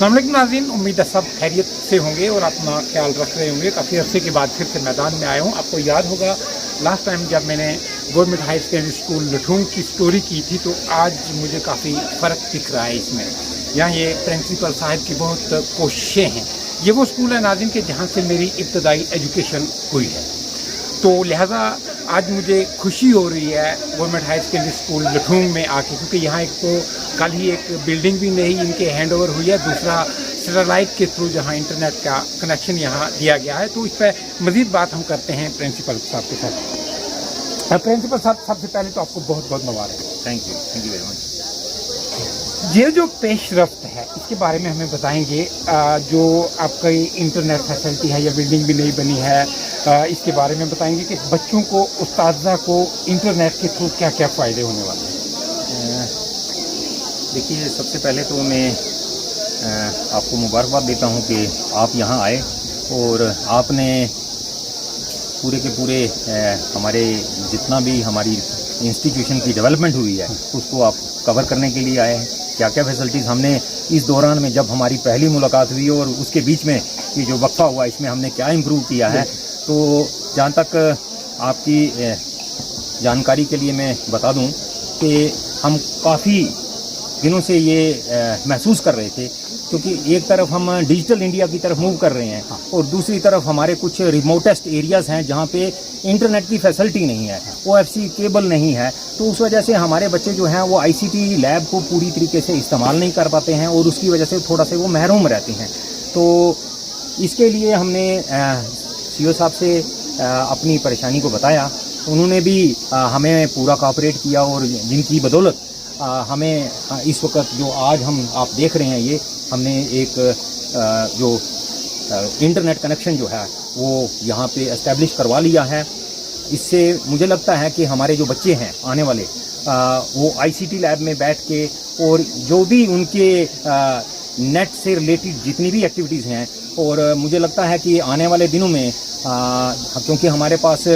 अस्सलाम वालेकुम नाज़रीन, उम्मीद है सब खैरियत से होंगे और अपना ख्याल रख रहे होंगे। काफ़ी अरसे के बाद फिर से मैदान में आया हूँ। आपको याद होगा लास्ट टाइम जब मैंने गवर्नमेंट हाई सेकेंडरी स्कूल लठूंग की स्टोरी की थी, तो आज मुझे काफ़ी फ़र्क दिख रहा है इसमें। यहाँ ये प्रिंसिपल साहब की बहुत कोशिशें हैं। ये वो स्कूल है नाज़रीन के जहाँ से मेरी इब्तदाई एजुकेशन हुई है, तो लिहाजा आज मुझे खुशी हो रही है गवर्नमेंट हाई सेकेंडरी स्कूल लठूंग में आके, क्योंकि यहाँ एक तो कल ही एक बिल्डिंग भी नहीं इनके हैंड ओवर हुई है, दूसरा सैटेलाइट के थ्रू जहाँ इंटरनेट का कनेक्शन यहाँ दिया गया है। तो इस पर मज़ीद बात हम करते हैं प्रिंसिपल साहब के साथ। प्रिंसिपल साहब, सबसे पहले तो आपको बहुत बहुत मुबारक। Thank you very much. ये जो पेशरफ्त है इसके बारे में हमें बताएंगे। जो आपकी इंटरनेट फैसिलिटी है या बिल्डिंग भी नहीं बनी है, इसके बारे में बताएंगे कि बच्चों को, उस्तादा को इंटरनेट के थ्रू क्या क्या फ़ायदे होने वाले हैं। देखिए, सबसे पहले तो मैं आपको मुबारकबाद देता हूं कि आप यहां आए और आपने पूरे के पूरे हमारे जितना भी हमारी इंस्टीट्यूशन की डेवलपमेंट हुई है उसको आप कवर करने के लिए आए हैं। क्या क्या फैसिलिटीज़ हमने इस दौरान में, जब हमारी पहली मुलाकात हुई और उसके बीच में ये जो वक्फा हुआ, इसमें हमने क्या इम्प्रूव किया है। तो जहाँ तक आपकी जानकारी के लिए मैं बता दूं कि हम काफ़ी दिनों से ये महसूस कर रहे थे, क्योंकि एक तरफ हम डिजिटल इंडिया की तरफ मूव कर रहे हैं और दूसरी तरफ हमारे कुछ रिमोटेस्ट एरियाज़ हैं जहाँ पे इंटरनेट की फैसिलिटी नहीं है, OFC केबल नहीं है। तो उस वजह से हमारे बच्चे जो हैं वो ICT लैब को पूरी तरीके से इस्तेमाल नहीं कर पाते हैं और उसकी वजह से थोड़ा से वो महरूम रहते हैं। तो इसके लिए हमने CO साहब से अपनी परेशानी को बताया, उन्होंने भी हमें पूरा कोऑपरेट किया और जिनकी बदौलत हमें इस वक्त जो आज आप देख रहे हैं, ये हमने एक जो इंटरनेट कनेक्शन जो है वो यहाँ पे एस्टेब्लिश करवा लिया है। इससे मुझे लगता है कि हमारे जो बच्चे हैं आने वाले, वो ICT लैब में बैठ के और जो भी उनके नेट से रिलेटेड जितनी भी एक्टिविटीज़ हैं, और मुझे लगता है कि आने वाले दिनों में क्योंकि हमारे पास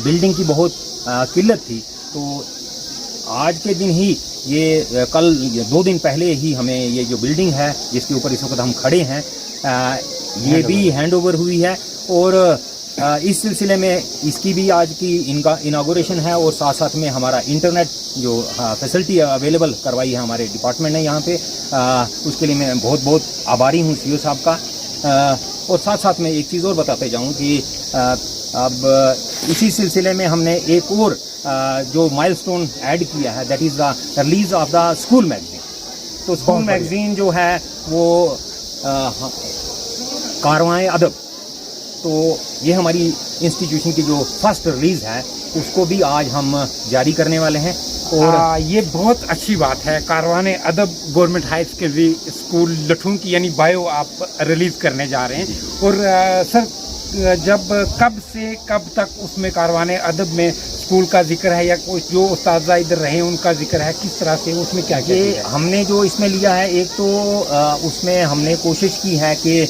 बिल्डिंग की बहुत किल्लत थी, तो आज के दिन ही ये कल 2 दिन पहले ही हमें ये जो बिल्डिंग है जिसके ऊपर इस वक्त हम खड़े हैं, ये भी हैंड ओवर हुई है। और इस सिलसिले में इसकी भी आज की इनका इनागोरेशन है और साथ साथ में हमारा इंटरनेट जो फैसिलिटी अवेलेबल करवाई है हमारे डिपार्टमेंट ने यहाँ पे, उसके लिए मैं बहुत बहुत आभारी हूँ CO साहब का। और साथ साथ में एक चीज़ और बताते जाऊँ कि अब इसी सिलसिले में हमने एक और जो माइलस्टोन ऐड किया है, that is the release of the school magazine. तो स्कूल मैगजीन जो है वो कारवां अदब, तो ये हमारी इंस्टीट्यूशन की जो फर्स्ट रिलीज़ है उसको भी आज हम जारी करने वाले हैं। और ये बहुत अच्छी बात है। कारवान अदब गवर्नमेंट हाई सेकेंडरी स्कूल लठूंग की यानी बायो आप रिलीज़ करने जा रहे हैं। और सर, जब कब से कब तक उसमें कारवान अदब में स्कूल का जिक्र है या कोई जो उस्तादा इधर रहे हैं उनका जिक्र है, किस तरह से उसमें क्या क्या ये हमने जो इसमें लिया है, एक तो उसमें हमने कोशिश की है कि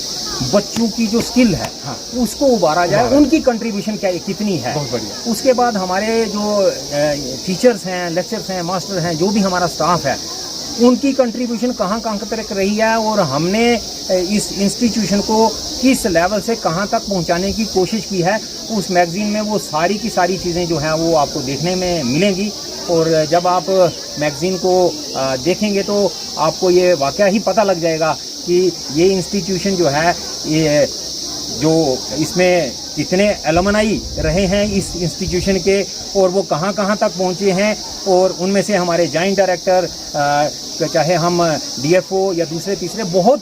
बच्चों की जो स्किल है उसको उबारा जाए, उनकी कंट्रीब्यूशन क्या कितनी है। बहुत बढ़िया। उसके बाद हमारे जो टीचर्स हैं, लेक्चर्स हैं, मास्टर हैं, जो भी हमारा स्टाफ है, उनकी कंट्रीब्यूशन कहाँ तक रही है और हमने इस इंस्टीट्यूशन को किस लेवल से कहाँ तक पहुँचाने की कोशिश की है। उस मैगज़ीन में वो सारी की सारी चीज़ें जो हैं वो आपको देखने में मिलेंगी। और जब आप मैगज़ीन को देखेंगे तो आपको ये वाक़या ही पता लग जाएगा कि ये इंस्टीट्यूशन जो है, ये जो इसमें कितने एलुमनाई रहे हैं इस इंस्टीट्यूशन के और वो कहाँ तक पहुँचे हैं। और उनमें से हमारे जॉइंट डायरेक्टर, चाहे हम DFO या दूसरे तीसरे, बहुत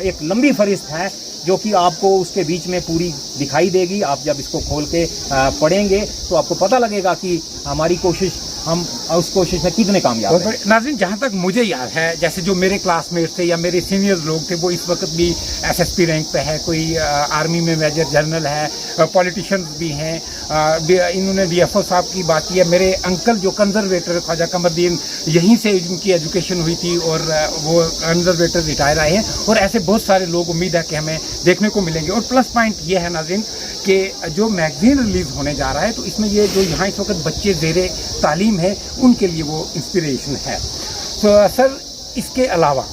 एक लंबी फहरिस्त है जो कि आपको उसके बीच में पूरी दिखाई देगी। आप जब इसको खोल के पढ़ेंगे तो आपको पता लगेगा कि हमारी कोशिश, हम उस कोशिश में कितने कामयाब हैं। नाज़रीन, जहाँ तक मुझे याद है, जैसे जो मेरे क्लासमेट थे या मेरे सीनियर लोग थे वो इस वक्त भी SSP रैंक पे है, कोई आर्मी में मेजर जनरल है, पॉलिटिशियंस भी हैं। इन्होंने DFO साहब की बात की है। मेरे अंकल जो कंजर्वेटर ख्वाजा कमरुद्दीन, यहीं से इनकी एजुकेशन हुई थी और वो कंजर्वेटर रिटायर आए हैं। और ऐसे बहुत सारे लोग उम्मीद है कि हमें देखने को मिलेंगे। और प्लस पॉइंट ये है नाज़रीन कि जो मैगज़ीन रिलीज़ होने जा रहा है, तो इसमें ये जो यहाँ इस वक्त बच्चे ज़ेरे तालीम है उनके लिए वो इंस्पिरेशन है। तो सर, इसके अलावा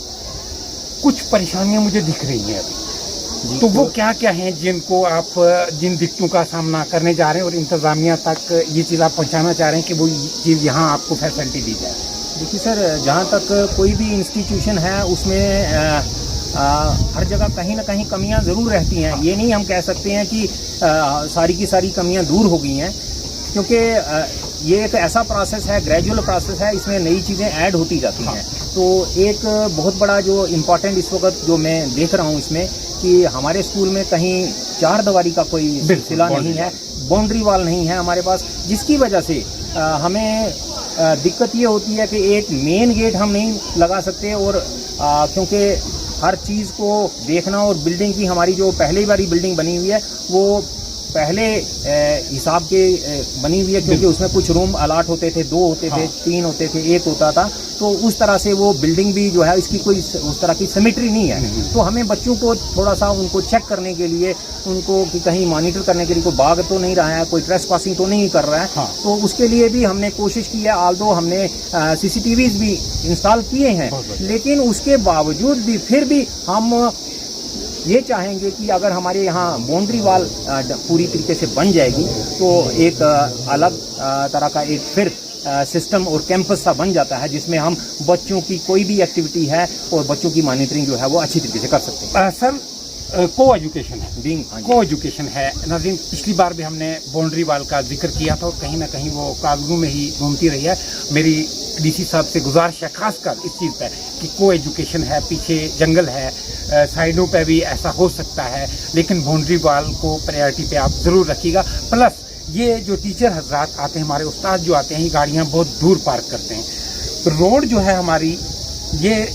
कुछ परेशानियां मुझे दिख रही हैं अभी, तो वो क्या क्या हैं जिनको आप जिन दिक्कतों का सामना करने जा रहे हैं और इंतजामिया तक ये चीज़ आप पहुंचाना चाह रहे हैं कि वो चीज़ यहाँ आपको फैसिलिटी दी जाए? देखिए सर, जहाँ तक कोई भी इंस्टीट्यूशन है उसमें हर जगह कहीं ना कहीं कमियां ज़रूर रहती हैं। ये नहीं हम कह सकते हैं कि सारी की सारी कमियां दूर हो गई हैं, क्योंकि ये एक ऐसा प्रोसेस है, ग्रेजुअल प्रोसेस है, इसमें नई चीज़ें ऐड होती जाती हैं। तो एक बहुत बड़ा जो इम्पोर्टेंट इस वक्त जो मैं देख रहा हूँ इसमें, कि हमारे स्कूल में कहीं चार दीवारी का कोई सिलसिला नहीं है, बाउंड्री वॉल नहीं है हमारे पास, जिसकी वजह से हमें दिक्कत ये होती है कि एक मेन गेट हम नहीं लगा सकते, और क्योंकि हर चीज़ को देखना, और बिल्डिंग की हमारी जो पहली बारी बिल्डिंग बनी हुई है वो पहले हिसाब के बनी हुई है, क्योंकि उसमें कुछ रूम अलाट होते थे, 2 होते थे, 3 होते थे, 1 होता था, तो उस तरह से वो बिल्डिंग भी जो है इसकी कोई उस तरह की सिमेट्री नहीं है। तो हमें बच्चों को थोड़ा सा उनको चेक करने के लिए, उनको कि कहीं मॉनिटर करने के लिए कोई भाग तो नहीं रहा है, कोई ट्रेस पासिंग तो नहीं कर रहा है, तो उसके लिए भी हमने कोशिश की है। आल्दो हमने CCTVs भी इंस्टॉल किए हैं, लेकिन उसके बावजूद भी फिर भी हम ये चाहेंगे कि अगर हमारे यहाँ बाउंड्री वॉल पूरी तरीके से बन जाएगी तो एक अलग तरह का एक फिर सिस्टम और कैंपस सा बन जाता है, जिसमें हम बच्चों की कोई भी एक्टिविटी है और बच्चों की मॉनिटरिंग जो है वो अच्छी तरीके से कर सकते हैं। सर, को एजुकेशन है, को एजुकेशन है नाज़रीन, पिछली बार भी हमने बाउंड्री वॉल का जिक्र किया था, कहीं ना कहीं वो कागजों में ही घूमती रही है। मेरी DC साहब से गुजारिश है खासकर इस चीज़ पर कि को एजुकेशन है, पीछे जंगल है, साइडों पे भी ऐसा हो सकता है, लेकिन बाउंड्री वॉल को प्रायोरिटी पे आप ज़रूर रखिएगा। प्लस ये जो टीचर हजरात आते हैं, हमारे उस्ताद जो आते हैं, ये गाड़ियाँ बहुत दूर पार्क करते हैं। रोड जो है हमारी, ये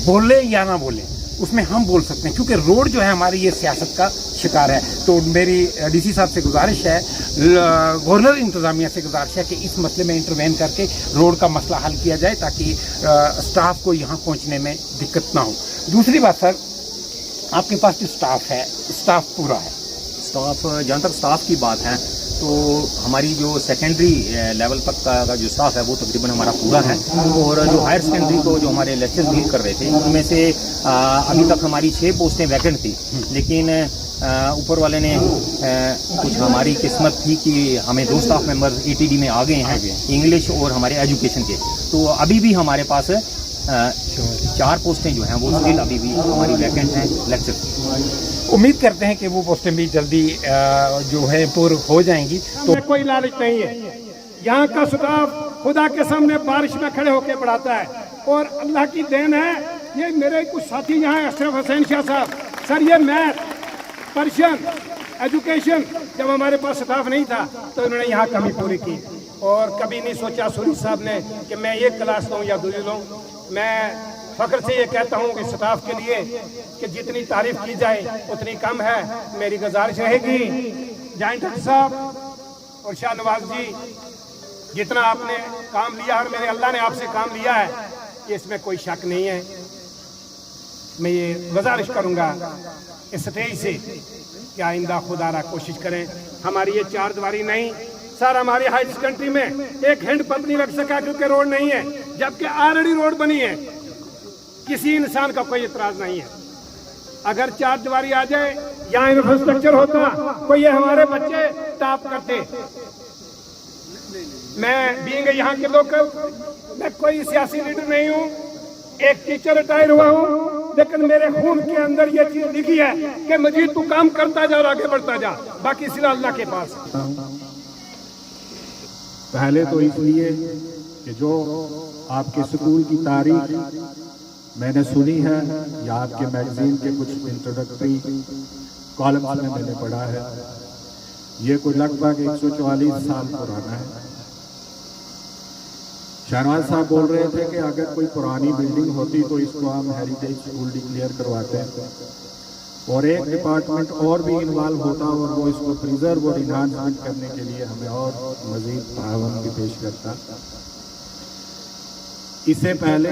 बोले या ना बोले उसमें हम बोल सकते हैं, क्योंकि रोड जो है हमारी ये सियासत का शिकार है। तो मेरी DC साहब से गुजारिश है, गवर्नर इंतज़ामिया से गुजारिश है कि इस मसले में इंटरवेन करके रोड का मसला हल किया जाए, ताकि स्टाफ को यहाँ पहुँचने में दिक्कत ना हो। दूसरी बात सर, आपके पास जो स्टाफ है, स्टाफ पूरा है? स्टाफ, जहाँ तक स्टाफ की बात है तो हमारी जो सेकेंडरी लेवल तक का जो स्टाफ है वो तकरीबन हमारा पूरा है, और जो हायर सेकेंडरी को जो हमारे लेक्चर्स डील कर रहे थे उनमें से अभी तक हमारी 6 पोस्टें वैकेंट थी, लेकिन ऊपर वाले ने कुछ हमारी किस्मत थी कि हमें 2 स्टाफ मेंबर्स ATD में आ गए हैं, इंग्लिश और हमारे एजुकेशन के। तो अभी भी हमारे पास 4 पोस्टें जो हैं वो स्टिल अभी भी हमारी वैकेंट हैं लेक्चर। उम्मीद करते हैं कि वो पोस्टें भी जल्दी जो है पूर्ण हो जाएंगी। तो कोई लालच नहीं है, यहाँ का स्टाफ खुदा के सामने बारिश में खड़े होकर पढ़ाता है, और अल्लाह की देन है। ये मेरे कुछ साथी यहाँ, अशरफ हुसैन शाह साहब, सर ये मैथ, पर्शियन, एजुकेशन, जब हमारे पास स्टाफ नहीं था तो इन्होंने यहाँ कमी पूरी की, और कभी नहीं सोचा सूरी साहब ने कि मैं ये क्लास लूँ या दूसरी लूँ। मैं फख्र से ये कहता हूँ कि स्टाफ के लिए कि जितनी तारीफ की जाए उतनी कम है। मेरी गुजारिश रहेगी जॉइंट हेड साहब और शाहनवाज जी, जितना आपने काम लिया और मेरे अल्लाह ने आपसे काम लिया है, इसमें कोई शक नहीं है। मैं ये गुजारिश करूँगा इस स्टेज से कि आइंदा खुदारा कोशिश करें, हमारी ये 4 दीवारी नहीं सर, हमारी हायर सेकेंडरी में एक हैंड पंप नहीं लग सका क्योंकि रोड नहीं है, जबकि ऑलरेडी रोड बनी है। किसी इंसान का कोई इतराज नहीं है। अगर 4 दीवारी आ जाए, यहाँ इंफ्रास्ट्रक्चर होता तो ये हमारे बच्चे टॉप करते। मैं बीइंग यहाँ के लोकल, मैं कोई सियासी लीडर नहीं हूँ, एक टीचर रिटायर हुआ हूँ, लेकिन मेरे खून के अंदर ये चीज लिखी है कि मजीद तू काम करता जा और आगे बढ़ता जा, बाकी सिला अल्लाह के पास। पहले तो इसलिए कि जो आपके स्कूल की तारीख मैंने सुनी है या आपके मैगजीन के कुछ इंट्रोडक्टरी कॉलम्स में मैंने पढ़ा है, ये कोई लगभग 144 साल पुराना है। शहनवाज साहब बोल रहे थे कि अगर कोई पुरानी बिल्डिंग होती तो इसको हम हेरिटेज स्कूल डिक्लेयर करवाते हैं, और एक डिपार्टमेंट और भी इन्वॉल्व होता और वो इसको प्रिजर्व और इन्हांसमेंट करने के लिए हमें और मजीद ताउन भी पेश करता। इससे पहले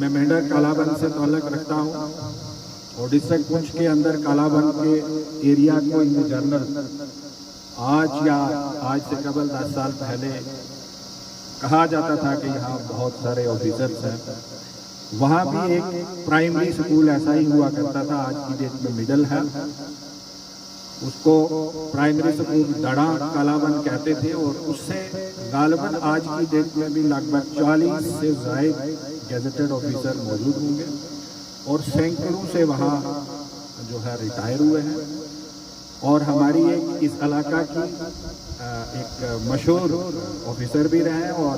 मैं मेंढक कालाबन से ताल्लुक रखता हूँ, और डिस्ट्रिक्ट पुंछ के अंदर कालाबन के एरिया को इन जनरल आज या आज से कबल 10 साल पहले कहा जाता था कि यहाँ बहुत सारे ऑफिसर्स हैं, वहाँ भी एक प्राइमरी स्कूल ऐसा ही हुआ करता था, आज की डेट में मिडल है, उसको प्राइमरी स्कूल दड़ा कालावन कहते थे, और उससे गालिबन आज की डेट में भी लगभग 40 से ज़ायद गेजेटेड ऑफिसर मौजूद होंगे, और सैकड़ों से वहाँ जो है रिटायर हुए हैं। और हमारी एक इस इलाका की एक मशहूर ऑफिसर भी रहे और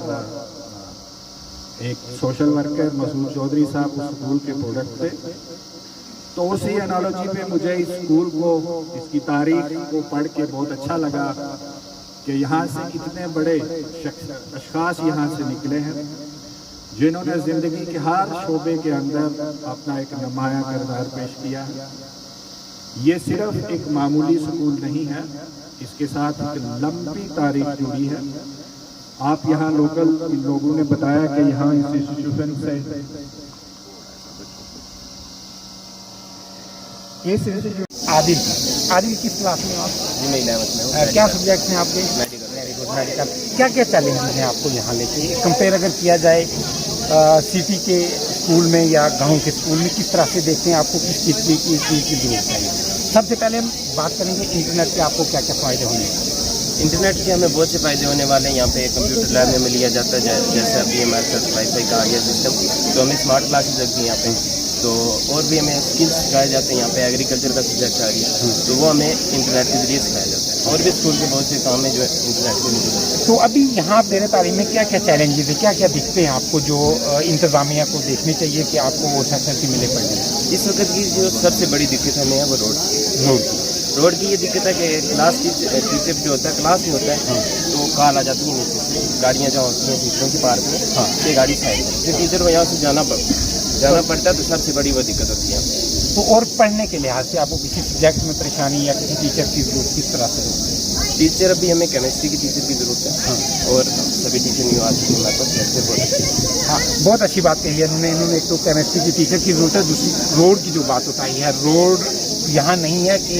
एक सोशल वर्कर मसूद चौधरी साहब उस स्कूल के प्रोडक्ट थे। तो उसी एनालॉजी पे मुझे इस स्कूल को, इसकी तारीख को पढ़ के बहुत अच्छा लगा कि यहाँ से इतने बड़े अशखास यहाँ से निकले हैं जिन्होंने ज़िंदगी के हर शोबे के अंदर अपना एक नुमाया किरदार पेश किया है। ये सिर्फ एक मामूली स्कूल नहीं है, इसके साथ एक लंबी तारीख जुड़ी है। आप यहाँ लोकल लोगों ने बताया कि यहाँ इंस्टीट्यूशन से आदिल किस क्लास में आप? जी मैं 11th में हूँ। क्या सब्जेक्ट हैं आपके? मेडिकल। क्या क्या चैलेंजेस हैं आपको यहाँ लेके? कंपेयर अगर किया जाए सिटी के स्कूल में या गांव के स्कूल में, किस तरह से देखते हैं आपको किस चीज़ की जरूरत है? सबसे पहले हम बात करेंगे इंटरनेट के आपको क्या क्या फ़ायदे होंगे। इंटरनेट के हमें बहुत से फ़ायदे होने वाले हैं। यहाँ पे कंप्यूटर लैब में मिल लिया जाता है, जैसे अभी हमारे साथ वाईफाई का आ गया सिस्टम, तो हमें स्मार्ट क्लासेस लगती हैं यहाँ पे। तो और भी हमें स्किल्स सिखाए जाते हैं, यहाँ पे एग्रीकल्चर का सब्जेक्ट आ गया, तो वो हमें इंटरनेट के जरिए सिखाया जाता है। और भी स्कूल के बहुत से काम है जो इंटरनेट के जरिए। तो अभी यहाँ देर तालीम में क्या क्या चैलेंजेस है, क्या क्या दिखते हैं आपको जो इंतज़ामिया को देखनी चाहिए कि आपको वो फैसिलिटी मिले पड़ने? इस वक्त की जो सबसे बड़ी दिक्कत हमें है वो रोड की ये दिक्कत है कि क्लास टीचर जो होता है क्लास में होता है, तो कॉल आ जाती है नीचे से, गाड़ियाँ जहाँ होती हैं टीचरों के पार्क में, ये गाड़ी साइड में, फिर टीचर को यहाँ से जाना पड़ता है, तो सबसे बड़ी वो दिक्कत होती है। तो और पढ़ने के लिहाज से आपको किसी सब्जेक्ट में परेशानी या किसी टीचर की जरूरत किस तरह से होती है? टीचर अभी हमें केमिस्ट्री की टीचर की ज़रूरत है, और सभी टीचर नहीं आ चुके हमारे पास, लेक्चर बहुत अच्छे। हाँ, बहुत अच्छी बात कही है इन्होंने एक तो केमिस्ट्री की टीचर की ज़रूरत है, दूसरी रोड की जो बात बताई है, रोड यहाँ नहीं है कि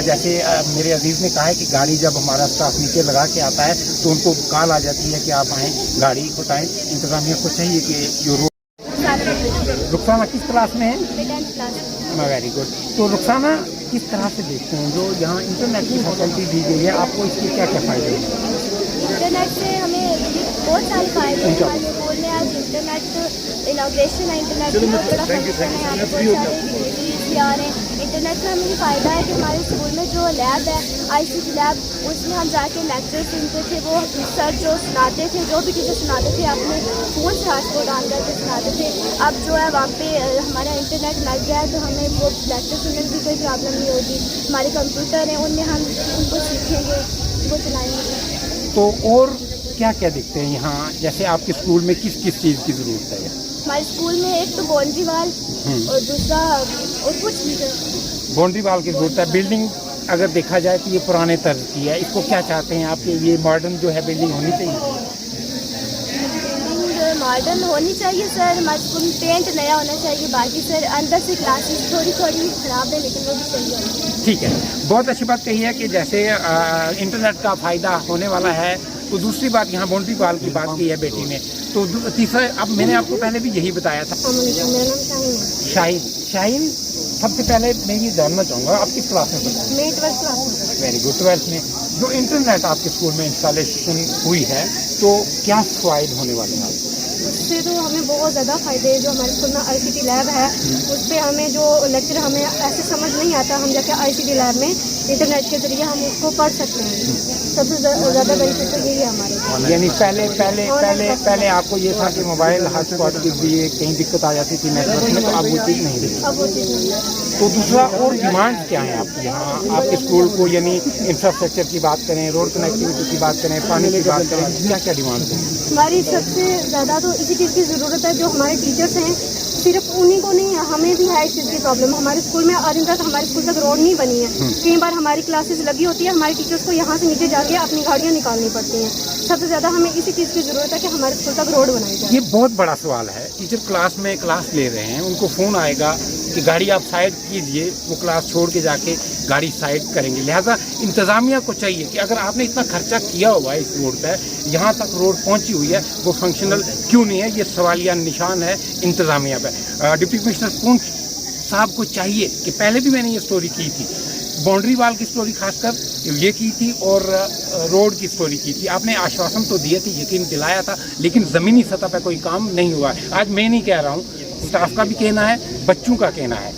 जैसे मेरे अजीज़ ने कहा है कि गाड़ी जब हमारा स्टाफ नीचे लगा के आता है तो उनको कॉल आ जाती है कि आप आएँ गाड़ी उठाएँ। इंतज़ामिया को चाहिए कि जो रोड। रुखसाना किस क्लास में है? 10th class. Very good. तो रुखसाना किस तरह से देखते हैं जो यहाँ इंटरनेट की फैसिलिटी दी गई है, आपको इसके क्या क्या फ़ायदे हैं? इंटरनेट से हमें बहुत सारे फायदे हैं। हमारे स्कूल में आज इंटरनेट इनॉग्रेशन है, इंटरनेट का बहुत बड़ा फंक्शन है, यहाँ पे बहुत सारे एक्टिविटीज़ भी आ रहे हैं। इंटरनेट का हमें फ़ायदा है कि हमारे स्कूल में जो लैब है ICT लैब, उसमें हम जाके लेक्चर सुनते थे, वो सर जो सुनाते थे, जो भी टीचर सुनाते थे अपने फ़ोन से हाथ डाल करके सुनाते थे। अब जो है वहाँ पे हमारा इंटरनेट लग गया है, तो हमें वो लेक्चर सुनने की कोई प्रॉब्लम नहीं होगी। हमारे कंप्यूटर हैं, उनमें हम उनको सीखेंगे, वो चलाएँगे। तो और क्या क्या दिखते हैं यहाँ, जैसे आपके स्कूल में किस किस चीज़ की ज़रूरत है? हमारे स्कूल में एक तो बाउंड्री वाल और दूसरा और कुछ नहीं। बाउंड्री वाल की ज़रूरत है। बिल्डिंग अगर देखा जाए तो ये पुराने तर्ज की है, इसको क्या चाहते हैं आपके? ये मॉडर्न जो है बिल्डिंग होनी चाहिए? बिल्डिंग मॉडर्न होनी चाहिए सर, हमारे स्कूल में पेंट नया होना चाहिए। बाकी सर अंदर से क्लासेस थोड़ी ख़राब है, लेकिन वो भी सही है। ठीक है, बहुत अच्छी बात कही है कि जैसे इंटरनेट का फ़ायदा होने वाला है, तो दूसरी बात यहाँ बाउंड्री वाल की बात की है बेटी ने। तो तीसरा, अब मैंने आपको पहले भी यही बताया था। मेरा नाम शाहीन, सबसे पहले मैं ये जानना चाहूँगा आप किस क्लास में पढ़ते हैं? मैं 12th क्लास में। Very good. 12th में जो इंटरनेट आपके स्कूल में इंस्टॉलेशन हुई है, तो क्या फ़ायदे होने वाले हैं? उससे तो हमें बहुत ज़्यादा फ़ायदे हैं। जो हमारे स्कूल में ICT लैब है, उस पर हमें जो लेक्चर हमें ऐसे समझ नहीं आता, हम जाके ICT लैब में इंटरनेट के ज़रिए हम उसको पढ़ सकते हैं। सबसे ज़्यादा बेनिफिट तो यही है हमारे। यानी पहले आपको ये था कि मोबाइल हॉटस्पॉट के लिए कहीं दिक्कत आ जाती थी नेटवर्क में, तो अब वो चीज़ नहीं रही। अब वो चीज़ नहीं है। तो दूसरा और डिमांड क्या है आपकी यहाँ आपके स्कूल को? यानी इंफ्रास्ट्रक्चर की बात करें, रोड कनेक्टिविटी की बात करें, पानी की बात करें, क्या क्या डिमांड है? हमारी सबसे ज़्यादा तो इसी चीज़ की ज़रूरत है। जो हमारे टीचर्स हैं, सिर्फ उन्हीं को नहीं, हमें भी है इस चीज़ की प्रॉब्लम। हमारे स्कूल में आज तक हमारे स्कूल तक रोड नहीं बनी है। कई बार हमारी क्लासेस लगी होती है, हमारे टीचर्स को यहाँ से नीचे जाके अपनी गाड़ियाँ निकालनी पड़ती हैं। सबसे ज़्यादा हमें इसी चीज़ की ज़रूरत है कि हमारे स्कूल तक रोड बनाई जाए। ये बहुत बड़ा सवाल है। टीचर क्लास में क्लास ले रहे हैं, उनको फ़ोन आएगा, कि गाड़ी आप साइड कीजिए, वो क्लास छोड़ के जाके गाड़ी साइड करेंगे। लिहाजा इंतज़ामिया को चाहिए कि अगर आपने इतना खर्चा किया हुआ है इस रोड पर, यहाँ तक रोड पहुँची हुई है, वो फंक्शनल क्यों नहीं है? ये सवालिया निशान है इंतज़ामिया पर। डिप्टी कमिश्नर पूंछ साहब को चाहिए कि पहले भी मैंने ये स्टोरी की थी, बाउंड्री वाल की स्टोरी खासकर ये की थी और रोड की स्टोरी की थी। आपने आश्वासन तो दिए थे, यकीन दिलाया था, लेकिन ज़मीनी सतह पर कोई काम नहीं हुआ है। आज मैं नहीं कह रहा हूँ, स्टाफ का भी कहना है, बच्चों का कहना है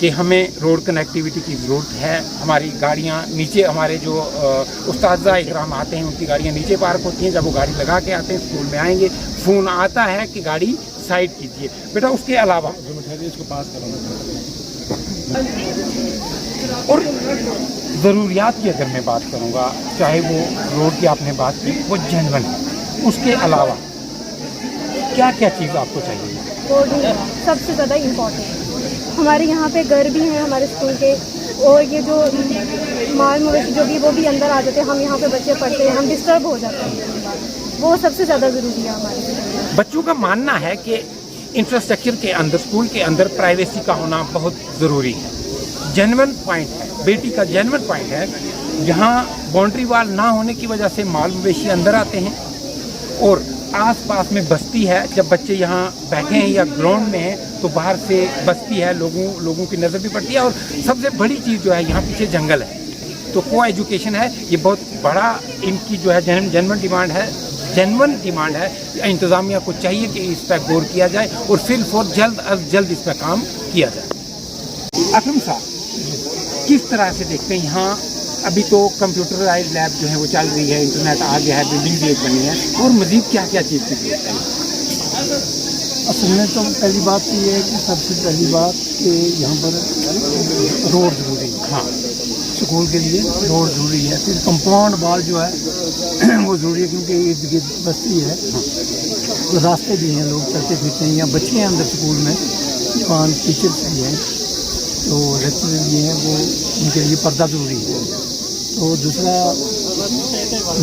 कि हमें रोड कनेक्टिविटी की ज़रूरत है। हमारी गाड़ियाँ नीचे, हमारे जो उस्ताद इकराम आते हैं उनकी गाड़ियाँ नीचे पार्क होती हैं। जब वो गाड़ी लगा के आते हैं, स्कूल में आएंगे, फ़ोन आता है कि गाड़ी साइड कीजिए। बेटा उसके अलावा इसको पास और ज़रूरियात की अगर मैं बात करूँगा, चाहे वो रोड की आपने बात की, वो जेन्युइन है, उसके अलावा क्या क्या चीज़ आपको चाहिए? बोर्डिंग सबसे ज़्यादा इम्पोर्टेंट। हमारे यहाँ पे घर भी हैं हमारे स्कूल के, और ये जो माल मवेशी जो भी वो भी अंदर आ जाते हैं, हम यहाँ पे बच्चे पढ़ते हैं, हम डिस्टर्ब हो जाते हैं, वो सबसे ज़्यादा ज़रूरी है हमारे। बच्चों का मानना है कि इंफ्रास्ट्रक्चर के अंदर, स्कूल के अंदर प्राइवेसी का होना बहुत ज़रूरी है। जेन्युइन पॉइंट है, बेटी का जेन्युइन पॉइंट है, यहाँ बाउंड्री वाल ना होने की वजह से माल मवेशी अंदर आते हैं और आस-पास में बस्ती है। जब बच्चे यहाँ बैठे हैं या ग्राउंड में हैं तो बाहर से बस्ती है, लोगों की नज़र भी पड़ती है। और सबसे बड़ी चीज़ जो है, यहाँ पीछे जंगल है, तो को एजुकेशन है, ये बहुत बड़ा इनकी जो है जेन्युइन डिमांड है। इंतज़ामिया को चाहिए कि इस पर गौर किया जाए और फिर जल्द अज जल्द इस पर काम किया जाए। अकरम साहब, किस तरह से देखते हैं यहाँ? अभी तो कंप्यूटराइज लैब जो है वो चल रही है, इंटरनेट आ गया है, बिल्डिंग भी एक बनी है, और मज़ीद क्या क्या चीज़ की जरूरत है? असल में तो पहली बात तो ये है कि सबसे पहली बात कि यहाँ पर रोड ज़रूरी है। हाँ, स्कूल के लिए रोड ज़रूरी है। फिर कंपाउंड वाल जो है वो ज़रूरी है, क्योंकि इर्द गिर्द बस्ती है, तो रास्ते भी हैं, लोग चलते फिरते हैं। यहाँ बच्चे हैं अंदर स्कूल में, जवान टीचर्स भी हैं, तो लेक्चरर भी हैं, वो उनके लिए पर्दा ज़रूरी है। तो दूसरा,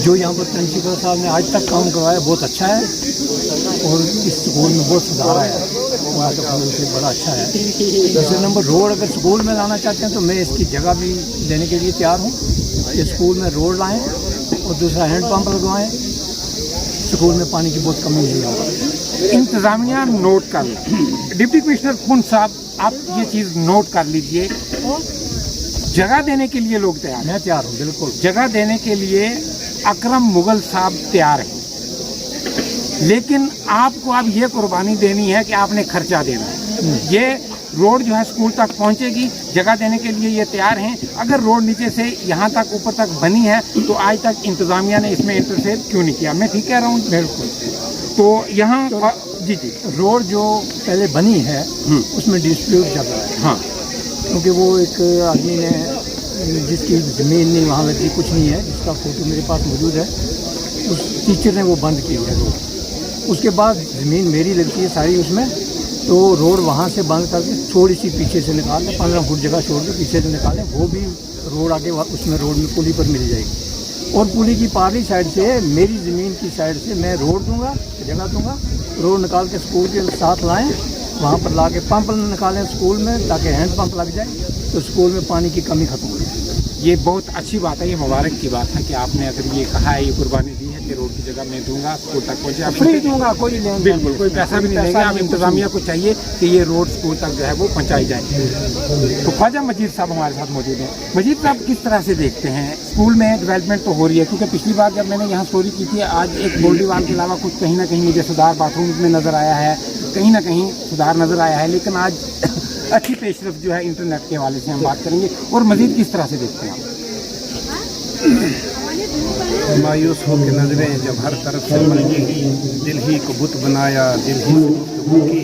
जो यहाँ पर प्रिंसिपल साहब ने आज तक काम करवाया बहुत अच्छा है, और इस स्कूल में बहुत सुधार आया है, वहाँ तो से बड़ा अच्छा है। दूसरे नंबर, रोड अगर स्कूल में लाना चाहते हैं तो मैं इसकी जगह भी देने के लिए तैयार हूँ। ये स्कूल में रोड लाएँ और दूसरा हैंड पंप लगवाएँ। स्कूल में पानी की बहुत कमी है यहाँ पर। इंतज़ामिया नोट कर लें। डिप्टी कमिश्नर पुंछ साहब, आप ये चीज़ नोट कर लीजिए, जगह देने के लिए लोग तैयार हैं। मैं तैयार हूँ, बिल्कुल। जगह देने के लिए अकरम मुगल साहब तैयार हैं, लेकिन आपको अब ये कुर्बानी देनी है कि आपने खर्चा देना है। ये रोड जो है स्कूल तक पहुंचेगी, जगह देने के लिए ये तैयार हैं। अगर रोड नीचे से यहाँ तक ऊपर तक बनी है तो आज तक इंतज़ामिया ने इसमें इंटरफेयर क्यों नहीं किया? मैं ठीक कह रहा हूँ? बिल्कुल। तो यहाँ जी रोड जो पहले बनी है उसमें डिस्प्यूट चल रहा है। हाँ, क्योंकि वो एक आदमी ने, जिसकी ज़मीन नहीं वहाँ लगी, कुछ नहीं है, जिसका फोटो मेरे पास मौजूद है, उस टीचर ने वो बंद की है रोड। उसके बाद ज़मीन मेरी लगती है सारी उसमें, तो रोड वहाँ से बंद करके थोड़ी सी पीछे से निकाल दें, 15 फुट जगह छोड़ के पीछे से निकालें, वो भी रोड आगे उसमें रोड में पुली पर मिल जाएगी। और पुली की पारली साइड से, मेरी ज़मीन की साइड से मैं रोड दूँगा, जगह दूँगा, रोड निकाल के स्कूल के साथ लाएँ, वहाँ पर ला के पंप निकालें स्कूल में, ताकि हैंड पंप लग जाए तो स्कूल में पानी की कमी खत्म हो जाए। ये बहुत अच्छी बात है, ये मुबारक की बात है कि आपने अगर ये कहा है, ये कुर्बानी दी है कि रोड की जगह मैं दूंगा, स्कूल तक पहुँचे, फ्री दूंगा, कोई लेन, बिल्कुल कोई पैसा भी नहीं लेंगे। आप इंतज़ामिया को चाहिए कि ये रोड स्कूल तक जो है वो पहुँचाई जाए। तो ख्वाजा मजीद साहब हमारे साथ मौजूद हैं। मजीद साहब, किस तरह से देखते हैं स्कूल में डेवलपमेंट तो हो रही है? क्योंकि पिछली बार जब मैंने यहाँ स्टोरी की थी, आज एक बाउंड्री वाल के अलावा कुछ कहीं ना कहीं मुझे सुधार बाथरूम में नज़र आया है, कहीं ना कहीं सुधार नज़र आया है, लेकिन आज अच्छी पेशरफ जो है इंटरनेट के हवाले से हम बात करेंगे। और मजीद किस तरह से देखते हैं आप? मायूस हो के नजरें जब हर तरफ से मलकी, दिल ही को बुत बनाया, दिल ही गुफ्तगू की,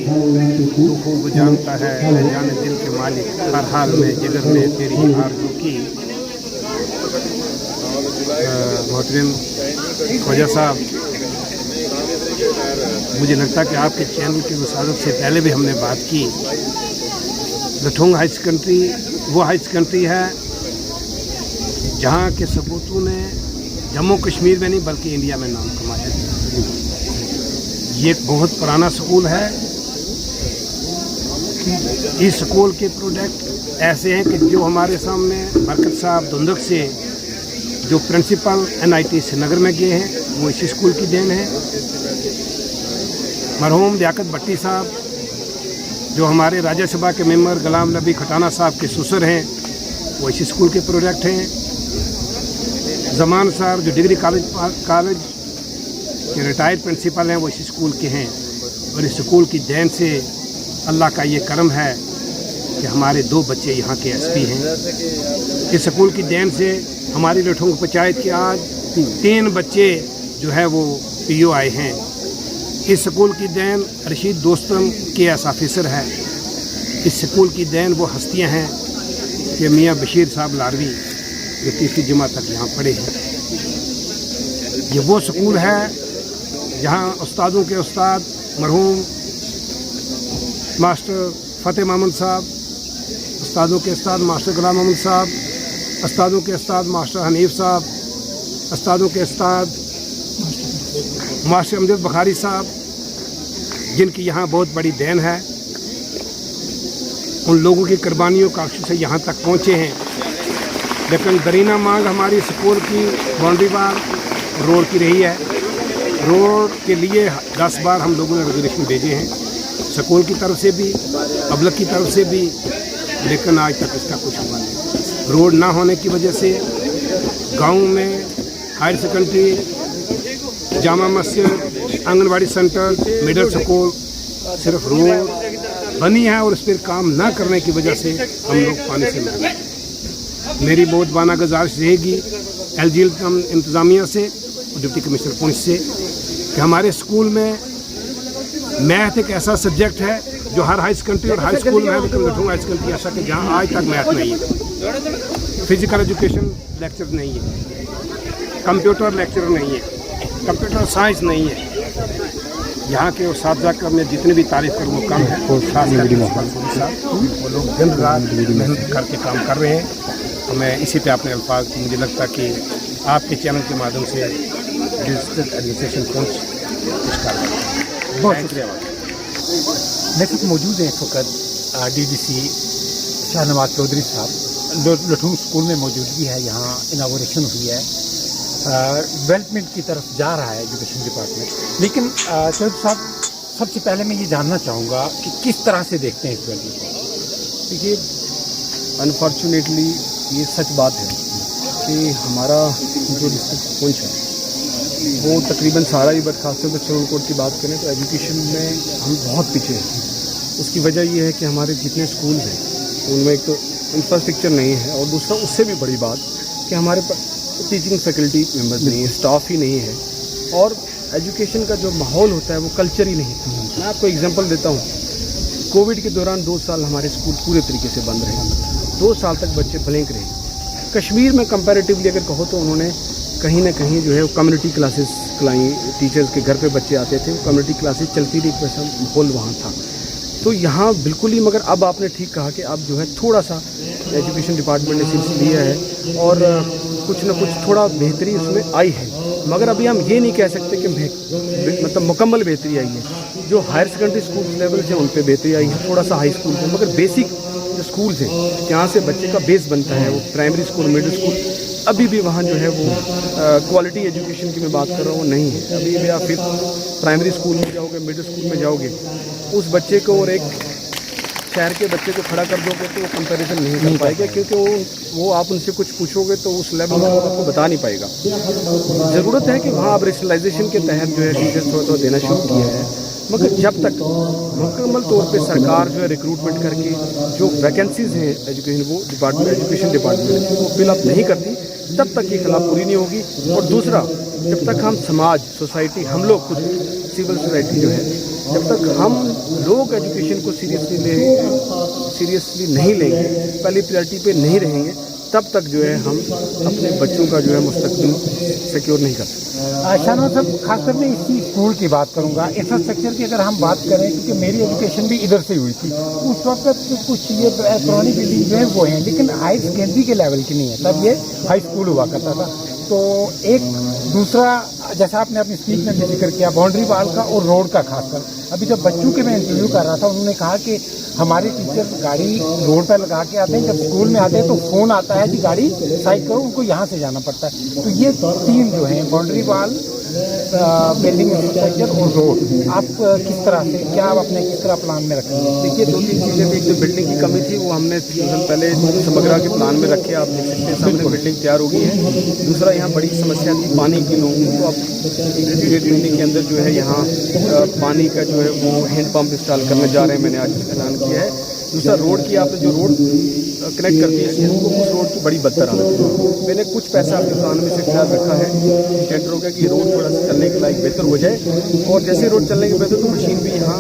तू खूब जानता है न जाने दिल के मालिक, हर हाल में जिगर में तेरी आरज़ू की। मोहतरम ख्वाजा साहब, मुझे लगता है कि आपके चैनल की वसादत से पहले भी हमने बात की। लठोंग हाई सेकेंडरी वो हाई सेकेंडरी है जहाँ के सपूतों ने जम्मू कश्मीर में नहीं बल्कि इंडिया में नाम कमाया है। ये एक बहुत पुराना स्कूल है। इस स्कूल के प्रोडक्ट ऐसे हैं कि जो हमारे सामने बरकत साहब धुंधक से जो प्रिंसिपल NIT श्रीनगर में गए हैं वो इसी स्कूल की देन है। मरहूम लियाकत भट्टी साहब जो हमारे राज्यसभा के मेंबर गुलाम नबी खटाना साहब के ससुर हैं वो इसी स्कूल के प्रोडक्ट हैं। जमान साहब जो डिग्री कॉलेज के रिटायर्ड प्रिंसिपल हैं वो इसी स्कूल के हैं। और इस स्कूल की देन से अल्लाह का ये करम है कि हमारे 2 बच्चे यहाँ के SP हैं। इस स्कूल की देन से हमारी लठोंग पंचायत के आज 3 बच्चे जो है वो PO आए हैं। इस स्कूल की देन रशीद दोस्तम KS ऑफिसर है। इस स्कूल की देन वो हस्तियाँ हैं कि मियाँ बशीर साहब लारवी जो 3री जमात तक यहाँ पढ़े हैं। ये वो स्कूल है जहाँ उस्तादों के उस्ताद मरहूम मास्टर फ़तेह मोहम्मद साहब, उस्तादों के उस्ताद मास्टर गुलाम मोहम्मद साहब, उस्तादों के उस्ताद मास्टर हनीफ साहब, उस्तादों के उस्ताद मास्टर अमजद बुखारी साहब, जिनकी यहाँ बहुत बड़ी देन है। उन लोगों की कुर्बानियों का अक्स से यहाँ तक पहुँचे हैं। लेकिन दरीना मांग हमारी स्कूल की बाउंड्री वार रोड की रही है। रोड के लिए 10 बार हम लोगों ने रेजोल्यूशन भेजे हैं, स्कूल की तरफ से भी, पब्लिक की तरफ से भी, लेकिन आज तक इसका कुछ हुआ नहीं। रोड ना होने की वजह से गांव में higher secondary, Jama Masjid, anganwadi centre, middle school, सिर्फ रोड बनी है और इस पर काम ना करने की वजह से हम लोग पानी से मर गए। मेरी बहुत बाना गुजारिश रहेगी LG इंतज़ामिया से और डिप्टी कमिश्नर पुंछ से कि हमारे स्कूल में मैथ एक ऐसा सब्जेक्ट है जो हर हाई सेकेंडरी और हाई स्कूल में है, लेकिन लठोंग हाई सेकेंडरी ऐसा कि जहाँ आज तक मैथ नहीं है, फिजिकल एजुकेशन लेक्चर नहीं है, कंप्यूटर लेक्चर नहीं है, कंप्यूटर साइंस नहीं है। यहाँ के उस्ताद का मैं जितनी भी तारीफ करूँ वो कम है। खास करके वो लोग दिन रात मेहनत करके काम कर रहे हैं। तो मैं इसी पे अपने अल्फाज मुझे लगता कि आपके चैनल के माध्यम से डिस्ट्रिक्ट एडमिनिस्ट्रेशन पहुँच कुछ कर रहे हैं। बहुत शुक्रिया। मेरे साथ मौजूद हैं इस वक्त DDC शाहनवाज चौधरी साहब। लठूंग स्कूल में मौजूदगी है, यहाँ इनागोरेशन हुई है, डेवलपमेंट की तरफ जा रहा है एजुकेशन डिपार्टमेंट। लेकिन चौधरी साहब, सबसे पहले मैं ये जानना चाहूँगा कि किस तरह से देखते हैं इस वैल्यू को। देखिए, अनफॉर्चुनेटली ये सच बात है कि हमारा जो डिस्ट्रिक्ट पुंछ है वो तकरीबन सारा ही, बट खासतौर पर सिरनकोट की बात करें तो एजुकेशन में हम बहुत पीछे हैं। उसकी वजह ये है कि हमारे जितने स्कूल हैं उनमें एक तो इंफ्रास्ट्रक्चर नहीं है, और दूसरा उससे भी बड़ी बात कि हमारे टीचिंग फैकल्टी मेंबर्स नहीं है, स्टाफ ही नहीं है, और एजुकेशन का जो माहौल होता है वो कल्चर ही नहीं है। मैं आपको एग्जांपल देता हूँ, कोविड के दौरान 2 साल हमारे स्कूल पूरे तरीके से बंद रहे। 2 साल तक बच्चे ब्लैंक रहे। कश्मीर में कंपैरेटिवली अगर कहो तो उन्होंने कहीं ना कहीं जो है वो कम्युनिटी क्लासेस खिलाई, टीचर्स के घर पे बच्चे आते थे, वो कम्युनिटी क्लासेस चलती रही, वैसा माहौल वहाँ था। तो यहाँ बिल्कुल ही, मगर अब आपने ठीक कहा कि अब जो है थोड़ा सा एजुकेशन डिपार्टमेंट ने सिलसिला लिया है और कुछ ना कुछ थोड़ा बेहतरी उसमें आई है, मगर अभी हम ये नहीं कह सकते कि मतलब मुकम्मल बेहतरी आई है। जो हायर सेकेंडरी स्कूल लेवल से उन पर बेहतरी आई है, थोड़ा सा हाई स्कूल से, मगर बेसिक जो स्कूल्स हैं जहाँ से बच्चे का बेस बनता है, वो प्राइमरी स्कूल, मिडिल स्कूल, अभी भी वहाँ जो है वो क्वालिटी एजुकेशन की मैं बात कर रहा हूँ नहीं है। अभी भी आप फिर प्राइमरी स्कूल में जाओगे, मिडिल स्कूल में जाओगे, उस बच्चे को और एक शहर के बच्चे को खड़ा कर दोगे तो वो कंपैरिजन नहीं कर पाएगा, क्योंकि वो आप उनसे कुछ पूछोगे तो उस लेवल में वो आपको बता नहीं पाएगा। ज़रूरत है कि वहाँ अब रेशनलाइजेशन के तहत जो है टीचर्स थोड़ा थोड़ा देना शुरू किया है, मगर जब तक मुकम्मल तौर पे सरकार जो है रिक्रूटमेंट करके जो वैकेंसीज़ हैं एजुकेशन डिपार्टमेंट वो फिलअप नहीं करती, तब तक ये खिलाफ पूरी नहीं होगी। और दूसरा, जब तक हम समाज, सोसाइटी, हम लोग खुद सिविल सोसाइटी जो है, जब तक हम लोग एजुकेशन को सीरियसली नहीं लेंगे, पहली प्रायोरिटी पे नहीं रहेंगे, तब तक जो है हम अपने बच्चों का जो है मुस्तकबिल सिक्योर नहीं कर सकते। शाहनवाज साहब, खासकर मैं इसी स्कूल की बात करूंगा। इंफ्रास्ट्रक्चर की अगर हम बात करें, क्योंकि मेरी एजुकेशन भी इधर से हुई थी, उस वक्त कुछ ये पुरानी बिल्डिंग जो है वो हैं, लेकिन हाई सेकेंडरी के लेवल की नहीं है, तब ये हाई स्कूल हुआ करता था। तो एक दूसरा जैसा आपने अपनी स्पीच में भी जिक्र किया बाउंड्री वाल का और रोड का खासकर, अभी जब बच्चों के मैं इंटरव्यू कर रहा था उन्होंने कहा कि हमारे टीचर गाड़ी रोड पर लगा के आते हैं, जब स्कूल में आते हैं तो फ़ोन आता है कि गाड़ी साइड करो, उनको यहाँ से जाना पड़ता है। तो ये 3 जो हैं बाउंड्री वाल, बिल्डिंग इंफ्रास्ट्रक्चर और रोड, आप किस तरह से क्या आप अपने किस तरह प्लान में रखेंगे? देखिए 2-3 चीज़ें थी। एक तो बिल्डिंग की कमी थी, वो हमने पहले समग्रा के प्लान में रखे। आप देख सकते हैं सामने बिल्डिंग तैयार हो गई है। दूसरा यहाँ बड़ी समस्या थी पानी की लोगों को। अब इंटीग्रेटेड बिल्डिंग के अंदर जो है यहाँ पानी का जो है वो हैंड पंप इंस्टॉल करने जा रहे हैं, मैंने आज ऐलान किया है। दूसरा रोड की, आपने जो रोड कनेक्ट करती है शहर को, उस रोड की बड़ी बदतर हालत है। मैंने कुछ पैसा अपने प्लान में से ख्याल रखा है टेंडरों का कि रोड थोड़ा सा चलने के लायक बेहतर हो जाए, और जैसे रोड चलने के बेहतर तो मशीन भी यहाँ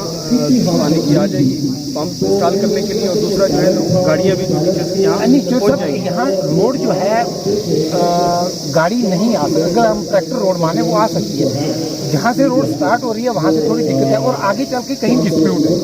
पानी की आ जाएगी पंप इंस्टॉल करने के लिए। और दूसरा जो है गाड़ियाँ भी टीचर्स की यहाँ पहुँच जाएंगी। यहाँ रोड जो है गाड़ी नहीं आ सकती, अगर हम ट्रैक्टर रोड माने वो आ सकती है। जहाँ से रोड स्टार्ट हो रही है वहाँ से थोड़ी दिक्कत है, और आगे चल के कहीं डिस्प्यूट है,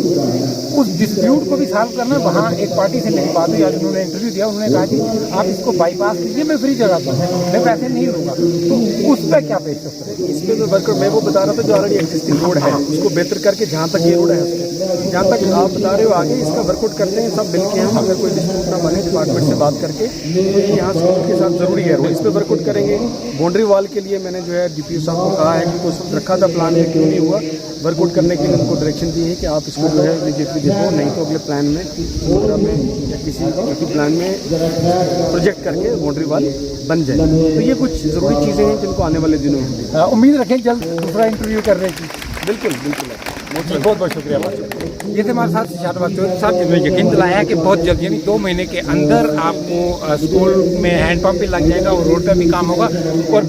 उस डिस्प्यूट को भी सॉल्व करना। वहाँ एक पार्टी से मेरी बात हुई, आज उन्होंने इंटरव्यू दिया, उन्होंने कहा कि आप इसको बाईपास कीजिए, मैं फ्री जगह पर मैं पैसे नहीं लूँगा। तो उस पर क्या पेशकश करें? इस पर तो वर्कआउट मैं वो बता रहा था जो ऑलरेडी एग्जिस्टिंग रोड है उसको बेहतर करके, जहाँ तक ये रोड है जहाँ तक आप बता रहे हो आगे इसका वर्कआउट करते हैं सब मिल के। हम अगर कोई डिस्प्यूट ना बने डिपार्टमेंट से बात करके, तो ये यहाँ स्कूल के साथ ज़रूरी है रोड, इस पर वर्कआउट करेंगे। बाउंड्री वॉल के लिए मैंने जो है DPO साहब को कहा है कि कुछ रखा था प्लान में, क्यों नहीं हुआ, वर्कआउट करने के लिए उनको डायरेक्शन दी है कि आप इसको जो है इमीडिएटली देखो, नहीं तो अगले प्लान में या किसी प्लान में प्रोजेक्ट करके बाउंड्री वॉल बन जाए। तो ये कुछ ज़रूरी चीज़ें हैं जिनको आने वाले दिनों में उम्मीद रखें जल्द दूसरा इंटरव्यू करने की। बिल्कुल बिल्कुल बहुत बहुत शुक्रिया। ये थे हमारे साथ शाहनवाज चौधरी साहब, जिन्होंने यकीन दिलाया है कि बहुत जल्द यानी 2 महीने के अंदर आपको स्कूल में हैंड पंप भी लग जाएगा और रोड पे भी काम होगा, और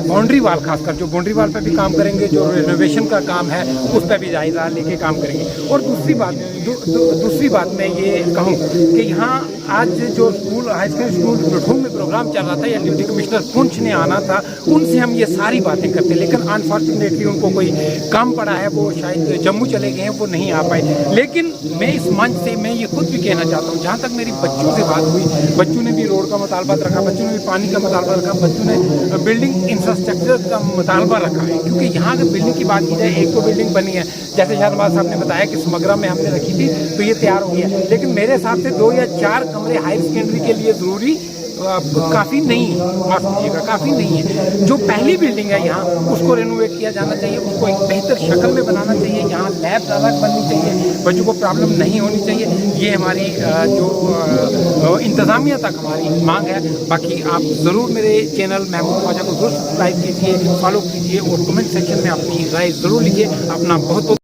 बाउंड्री वाल खासकर जो बाउंड्री वाल पे भी काम करेंगे, जो रिनोवेशन का काम है उस पर भी जायजा लेके काम करेंगे। और दूसरी बात मैं ये कहूँ कि यहाँ आज जो स्कूल हाई स्कूल लुठूंग में प्रोग्राम चल रहा था या डिप्टी कमिश्नर पुंछ ने आना था, उनसे हम ये सारी बातें करते, लेकिन अनफॉर्चुनेटली उनको कोई काम पड़ा है, वो शायद जम्मू चले गए हैं, वो नहीं आ पाए। लेकिन मैं इस मंच से मैं ये खुद भी कहना चाहता हूँ, जहाँ तक मेरी बच्चों से बात हुई, बच्चों ने भी रोड का मुतालबा रखा, बच्चों ने भी पानी का मुतालबा रखा, बच्चों ने बिल्डिंग इंफ्रास्ट्रक्चर का मुतालबा रखा है। क्योंकि यहाँ अगर बिल्डिंग की बात की जाए, एक तो बिल्डिंग बनी है, जैसे शाहनवाज साहब ने बताया कि समग्रा में हमने रखी थी तो ये तैयार हो गया, लेकिन मेरे हिसाब से 2 या 4 कमरे हायर सेकेंडरी के लिए ज़रूरी काफ़ी नहीं है, माफ कीजिएगा, काफ़ी नहीं है। जो पहली बिल्डिंग है यहाँ उसको रेनोवेट किया जाना चाहिए, उसको एक बेहतर शक्ल में बनाना चाहिए, यहाँ लैब अलग बननी चाहिए, बच्चों को प्रॉब्लम नहीं होनी चाहिए। ये हमारी जो इंतज़ामिया तक हमारी मांग है। बाकी आप ज़रूर मेरे चैनल महमूद ख्वाजा को ज़रूर सब्सक्राइब कीजिए, फॉलो कीजिए और कमेंट सेक्शन में अपनी राय ज़रूर लिखिए। अपना बहुत बहुत